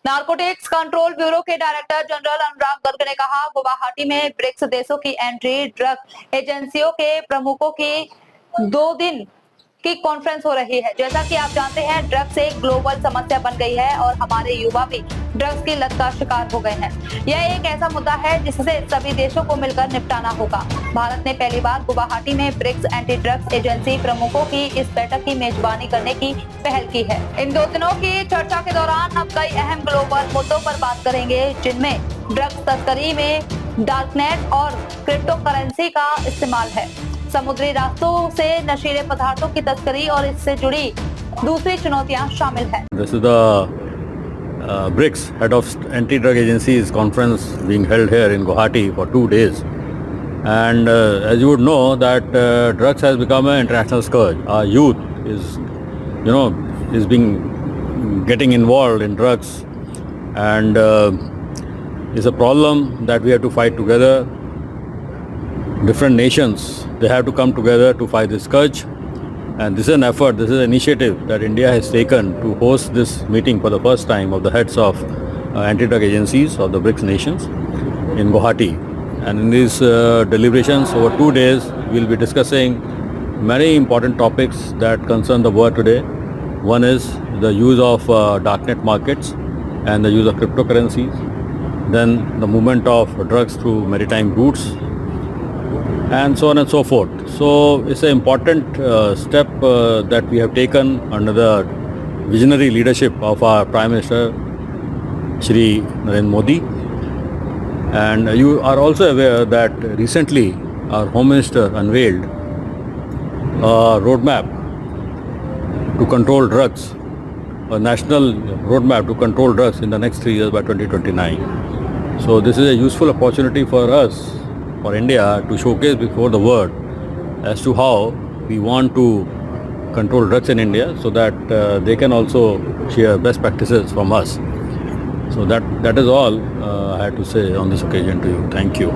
Narcotics control bureau के director general अनुराग गर्ग ने कहा, गुवाहाटी में ब्रिक्स देशों की एंट्री ड्रग एजेंसियों के प्रमुखों की 2 दिन की कॉन्फ्रेंस हो रही है। जैसा कि आप जानते हैं, ड्रग्स एक ग्लोबल समस्या बन गई है और हमारे युवा भी ड्रग्स की लत का शिकार हो गए हैं। यह एक ऐसा मुद्दा है जिससे सभी देशों को मिलकर निपटाना होगा। भारत ने पहली बार गुवाहाटी में ब्रिक्स एंटी ड्रग्स एजेंसी प्रमुखों की इस बैठक की मेजबानी करने की पहल की है। इन 2 दिनों की चर्चा के दौरान हम कई अहम ग्लोबल मुद्दों पर बात करेंगे, जिनमें ड्रग्स तस्करी में डार्कनेट और क्रिप्टो करेंसी का इस्तेमाल है, समुद्री रास्तों से नशीले पदार्थों की तस्करी और इससे जुड़ी दूसरी चुनौतियां शामिल हैं। This is the BRICS Head of Anti-Drug Agencies conference being held here in Guwahati for 2 days. And as you would know that drugs has become an international scourge. Our youth is getting involved in drugs, and it's a problem that we have to fight together. Different nations, they have to come together to fight this scourge, and this is an effort, this is an initiative that India has taken to host this meeting for the first time of the heads of anti-drug agencies of the BRICS nations in Guwahati. And in these deliberations over 2 days, we will be discussing many important topics that concern the world today. One is the use of darknet markets and the use of cryptocurrencies, then the movement of drugs through maritime routes, and so on and so forth. So it's an important step that we have taken under the visionary leadership of our Prime Minister Shri Narendra Modi. And you are also aware that recently our Home Minister unveiled a roadmap to control drugs, a national roadmap to control drugs in the next 3 years by 2029. So this is a useful opportunity for us, for India, to showcase before the world as to how we want to control drugs in India, so that they can also share best practices from us. So that is all I had to say on this occasion to you. Thank you.